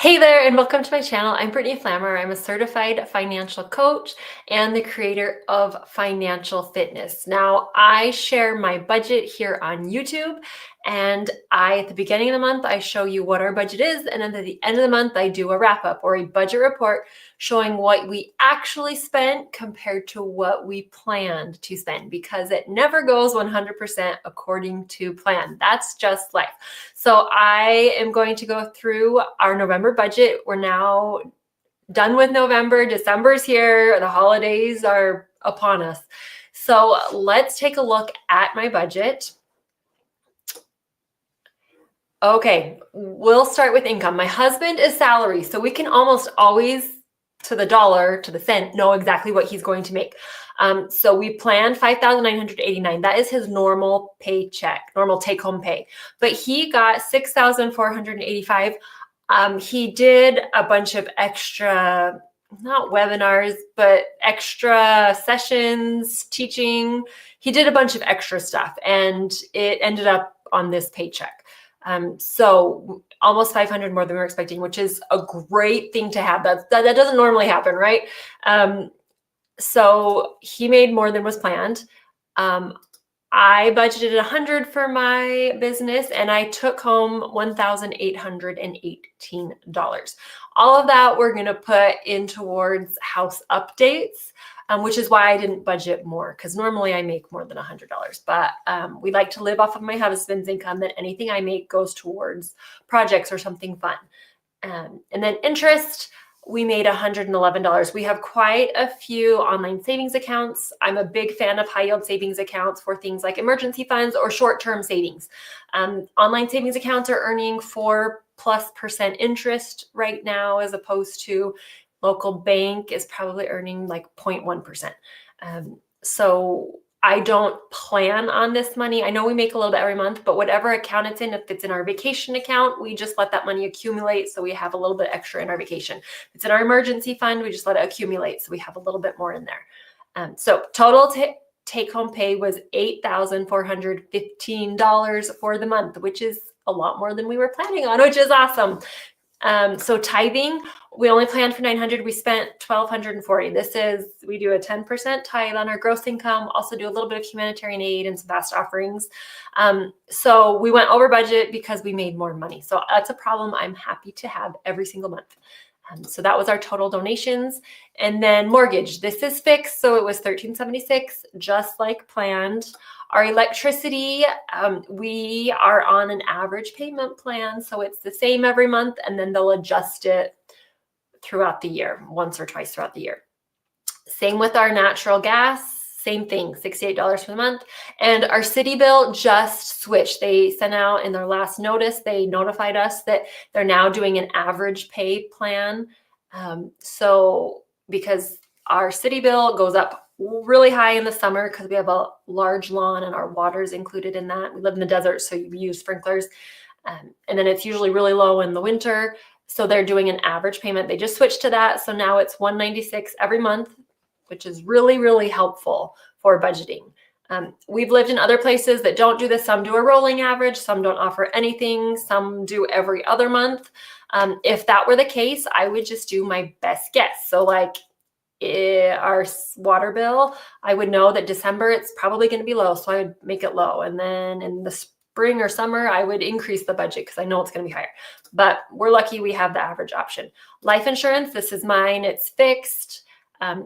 Hey there, and welcome to my channel. I'm Brittany Flammer. I'm a certified financial coach and the creator of Financial Fitness. Now, I share my budget here on YouTube, and at the beginning of the month, I show you what our budget is, and then at the end of the month, I do a wrap up or a budget report showing what we actually spent compared to what we planned to spend, because it never goes 100% according to plan. That's just life. So I am going to go through our November budget. We're now done with November. December's here. The holidays are upon us. So let's take a look at my budget. Okay, we'll start with income. My husband is salary, so we can almost always, to the dollar, to the cent, know exactly what he's going to make. So we planned $5,989. That is his normal paycheck, normal take-home pay. But he got $6,485. He did a bunch of extra, not webinars, but extra sessions, teaching. He did a bunch of extra stuff, and it ended up on this paycheck. So almost 500 more than we were expecting, which is a great thing to have. That doesn't normally happen, right? So he made more than was planned. I budgeted 100 for my business, and I took home $1,818. All of that we're going to put in towards house updates, which is why I didn't budget more, because normally I make more than $100. But we like to live off of my husband's income, that anything I make goes towards projects or something fun. And then interest, we made $111. We have quite a few online savings accounts. I'm a big fan of high yield savings accounts for things like emergency funds or short-term savings. Online savings accounts are earning 4+% interest right now, as opposed to local bank is probably earning like 0.1%. So I don't plan on this money. I know we make a little bit every month, but whatever account it's in, if it's in our vacation account, we just let that money accumulate, so we have a little bit extra in our vacation. If it's in our emergency fund, we just let it accumulate, so we have a little bit more in there. So total take-home pay was $8,415 for the month, which is a lot more than we were planning on, which is awesome. So tithing, we only planned for 900. We spent 1,240. We do a 10% tithe on our gross income, also do a little bit of humanitarian aid and some vast offerings. So we went over budget because we made more money. So that's a problem I'm happy to have every single month. So that was our total donations. And then mortgage, this is fixed. So it was $1,376, just like planned. Our electricity, we are on an average payment plan. So it's the same every month, and then they'll adjust it throughout the year, once or twice throughout the year. Same with our natural gas, same thing, $68 for the month. And our city bill just switched. They sent out in their last notice, they notified us that they're now doing an average pay plan. So because our city bill goes up really high in the summer because we have a large lawn and our water is included in that. We live in the desert, so we use sprinklers. And then it's usually really low in the winter. So they're doing an average payment. They just switched to that. So now it's $196 every month, which is really, really helpful for budgeting. We've lived in other places that don't do this. Some do a rolling average, some don't offer anything, some do every other month. If that were the case, I would just do my best guess. So like our water bill, I would know that December it's probably going to be low, so I would make it low. And then in the spring or summer, I would increase the budget because I know it's going to be higher. But we're lucky we have the average option. Life insurance, this is mine. It's fixed.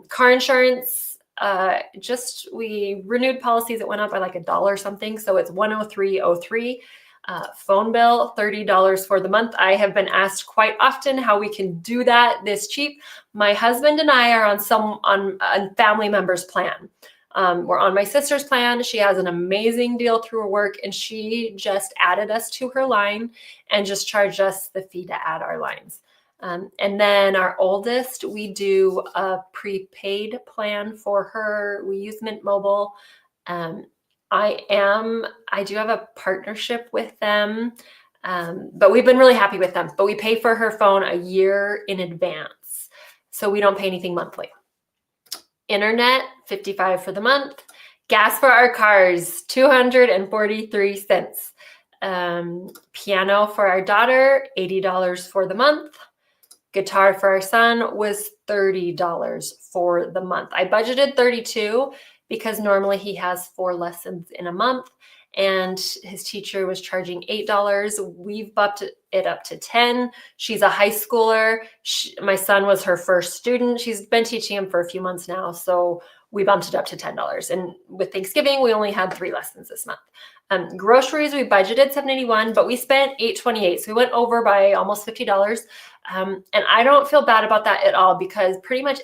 Car insurance, we renewed policies. It went up by like $1 something, so it's $103.03. Phone bill, $30 for the month. I have been asked quite often how we can do that this cheap. My husband and I are on a family member's plan. We're on my sister's plan. She has an amazing deal through her work, and she just added us to her line and just charged us the fee to add our lines. And then our oldest, we do a prepaid plan for her. We use Mint Mobile. I do have a partnership with them, but we've been really happy with them. But we pay for her phone a year in advance, so we don't pay anything monthly. Internet, $55 for the month. Gas for our cars, 243 cents. Piano for our daughter, $80 for the month. Guitar for our son was $30 for the month. I budgeted $32 because normally he has 4 lessons in a month, and his teacher was charging $8. We've bumped it up to $10. She's a high schooler. My son was her first student. She's been teaching him for a few months now, so we bumped it up to $10. And with Thanksgiving, we only had 3 lessons this month. Groceries, we budgeted $781, but we spent $828. So we went over by almost $50. And I don't feel bad about that at all, because pretty much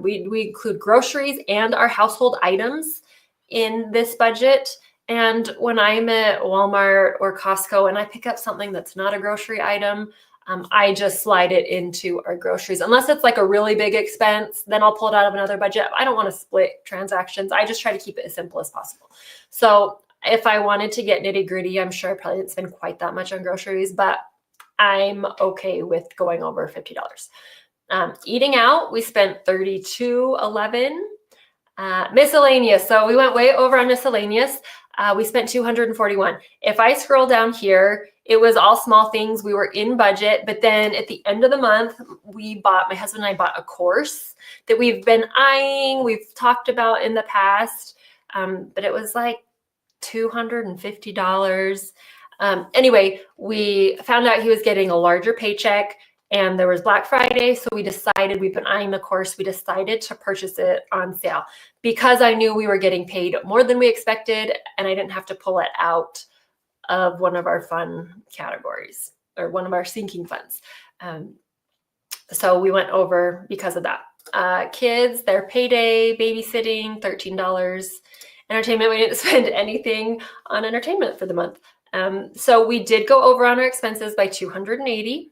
we include groceries and our household items in this budget. And when I'm at Walmart or Costco and I pick up something that's not a grocery item, I just slide it into our groceries. Unless it's like a really big expense, then I'll pull it out of another budget. I don't want to split transactions. I just try to keep it as simple as possible. So if I wanted to get nitty gritty, I'm sure I probably didn't spend quite that much on groceries, but I'm okay with going over $50. Eating out, we spent $32.11. Miscellaneous. So we went way over on miscellaneous. We spent $241. If I scroll down here, it was all small things. We were in budget, but then at the end of the month, my husband and I bought a course that we've been eyeing. We've talked about in the past, but it was like $250. Anyway, we found out he was getting a larger paycheck, and there was Black Friday. So we've been eyeing the course. We decided to purchase it on sale because I knew we were getting paid more than we expected, and I didn't have to pull it out of one of our fun categories or one of our sinking funds. So we went over because of that. Kids, their payday, babysitting, $13. Entertainment, we didn't spend anything on entertainment for the month. So we did go over on our expenses by $280.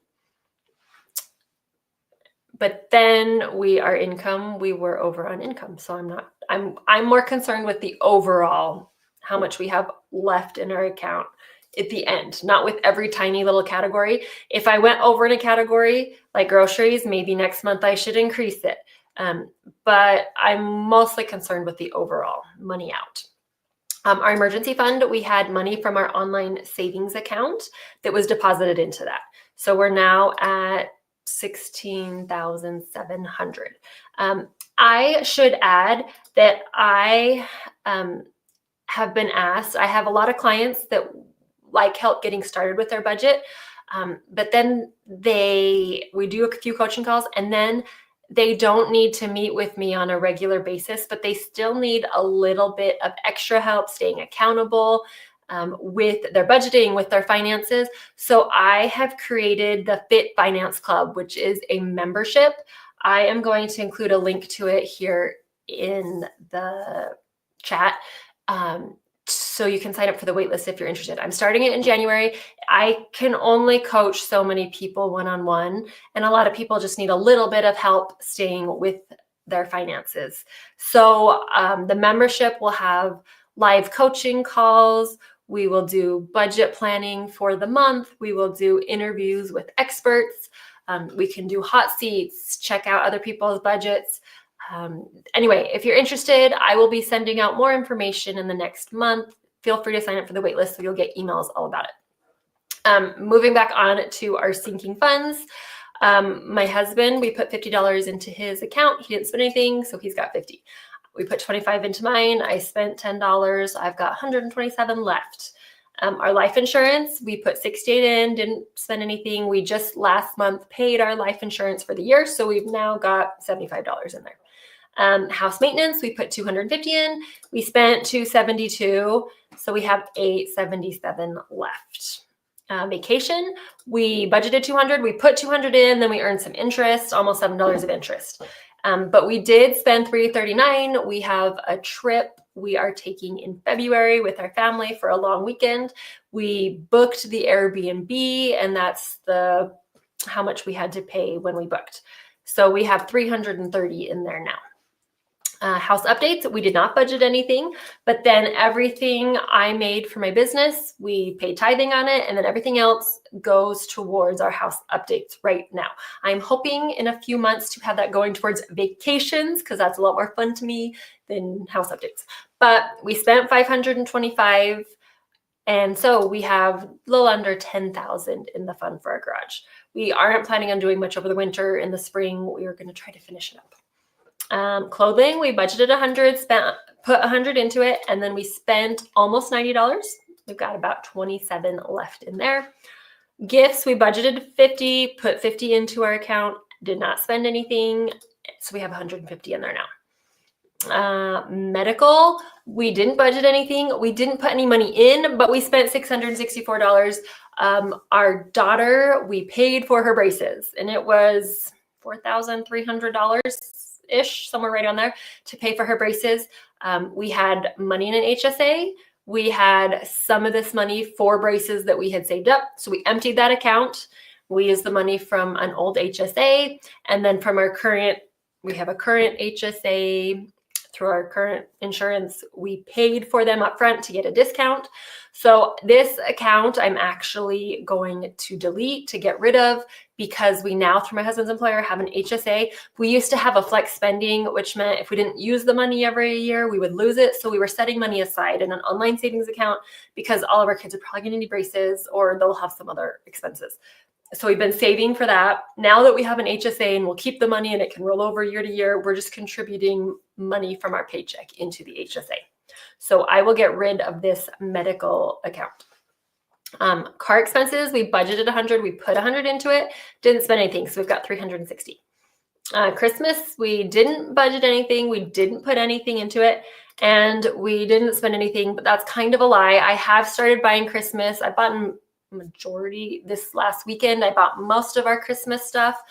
But then we were over on income. So I'm more concerned with the overall, how much we have left in our account at the end, not with every tiny little category. If I went over in a category like groceries, maybe next month I should increase it. But I'm mostly concerned with the overall money out. Our emergency fund, we had money from our online savings account that was deposited into that. So we're now at $16,700. I should add that I have been asked, I have a lot of clients that like help getting started with their budget, but then we do a few coaching calls, and then they don't need to meet with me on a regular basis, but they still need a little bit of extra help staying accountable with their budgeting, with their finances. So I have created the Fit Finance Club, which is a membership. I am going to include a link to it here in the chat. So you can sign up for the waitlist if you're interested. I'm starting it in January. I can only coach so many people one-on-one, and a lot of people just need a little bit of help staying with their finances. So the membership will have live coaching calls. We will do budget planning for the month. We will do interviews with experts. We can do hot seats, check out other people's budgets. Anyway, if you're interested, I will be sending out more information in the next month. Feel free to sign up for the waitlist so you'll get emails all about it. Moving back on to our sinking funds. My husband, we put $50 into his account. He didn't spend anything, so he's got $50. We put $25 into mine. I spent $10. I've got $127 left. Our life insurance, we put $68 in, didn't spend anything. We just last month paid our life insurance for the year, so we've now got $75 in there. House maintenance, we put $250 in. We spent $272, so we have $877 left. Vacation, we budgeted $200. We put $200 in, then we earned some interest, almost $7 of interest. But we did spend $339. We have a trip we are taking in February with our family for a long weekend. We booked the Airbnb, and that's how much we had to pay when we booked. So we have $330 in there now. House updates, we did not budget anything, but then everything I made for my business, we paid tithing on it, and then everything else goes towards our house updates right now. I'm hoping in a few months to have that going towards vacations, because that's a lot more fun to me than house updates. But we spent $525 And so we have a little under 10,000 in the fund for our garage. We aren't planning on doing much over the winter. In the spring, we are going to try to finish it up. Clothing, we budgeted 100, put 100 into it, and then we spent almost $90. We've got about 27 left in there. Gifts, we budgeted 50, put 50 into our account, did not spend anything, so we have 150 in there now. Medical, we didn't budget anything. We didn't put any money in, but we spent $664. Our daughter, we paid for her braces, and it was $4,300-ish, somewhere right on there, to pay for her braces. We had money in an HSA. We had some of this money for braces that we had saved up. So we emptied that account. We used the money from an old HSA, and then from our current, we have a current HSA through our current insurance. We paid for them up front to get a discount. So this account I'm actually going to delete, to get rid of, because we now, through my husband's employer, have an HSA. We used to have a flex spending, which meant if we didn't use the money every year, we would lose it. So we were setting money aside in an online savings account because all of our kids are probably going to need braces or they'll have some other expenses. So we've been saving for that. Now that we have an HSA and we'll keep the money and it can roll over year to year, we're just contributing money from our paycheck into the HSA. So I will get rid of this medical account. Car expenses, we budgeted 100, we put 100 into it, didn't spend anything, so we've got 360. Christmas, we didn't budget anything, we didn't put anything into it, and we didn't spend anything, but that's kind of a lie. I have started buying Christmas. I bought majority this last weekend. I bought most of our Christmas stuff.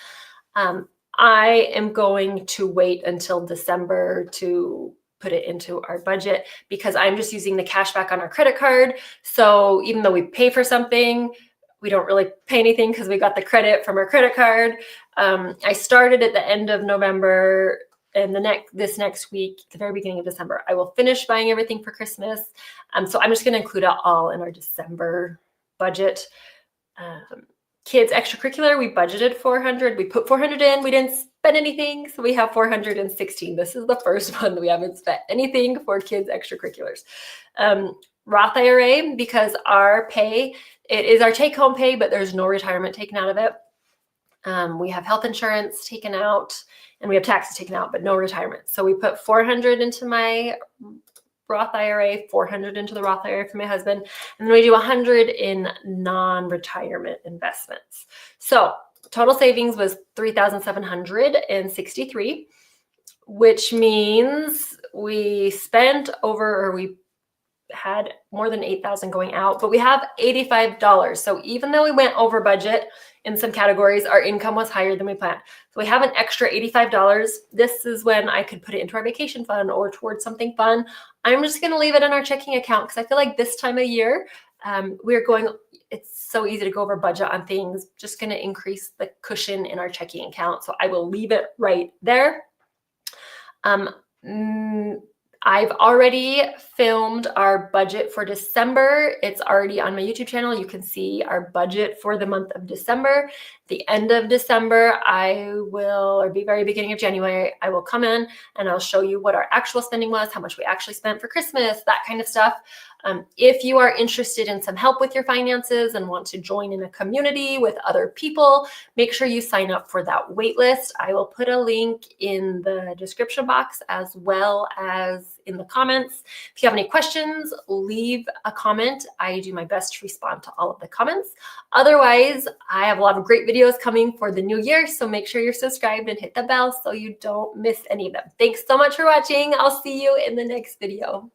I am going to wait until December to put it into our budget because I'm just using the cash back on our credit card. So even though we pay for something, we don't really pay anything because we got the credit from our credit card. I started at the end of November, and this next week, the very beginning of December, I will finish buying everything for Christmas. So I'm just going to include it all in our December budget. Kids extracurricular, we budgeted 400. We put 400 in. We didn't spend anything, so we have 416. This is the first one that we haven't spent anything for kids extracurriculars. Roth IRA, because our pay, it is our take-home pay, but there's no retirement taken out of it. We have health insurance taken out, and we have taxes taken out, but no retirement. So we put 400 into my Roth IRA, 400 into the Roth IRA for my husband, and then we do 100 in non-retirement investments. So total savings was $3,763, which means we spent we had more than 8,000 going out, but we have $85. So even though we went over budget in some categories, our income was higher than we planned. So we have an extra $85. This is when I could put it into our vacation fund or towards something fun. I'm just going to leave it in our checking account because I feel like this time of year, it's so easy to go over budget on things, just going to increase the cushion in our checking account. So I will leave it right there. I've already filmed our budget for December. It's already on my YouTube channel. You can see our budget for the month of December. The end of December, or the very beginning of January, I will come in and I'll show you what our actual spending was, how much we actually spent for Christmas, that kind of stuff. If you are interested in some help with your finances and want to join in a community with other people, make sure you sign up for that wait list. I will put a link in the description box as well as in the comments. If you have any questions, leave a comment. I do my best to respond to all of the comments. Otherwise, I have a lot of great videos coming for the new year, so make sure you're subscribed and hit the bell so you don't miss any of them. Thanks so much for watching. I'll see you in the next video.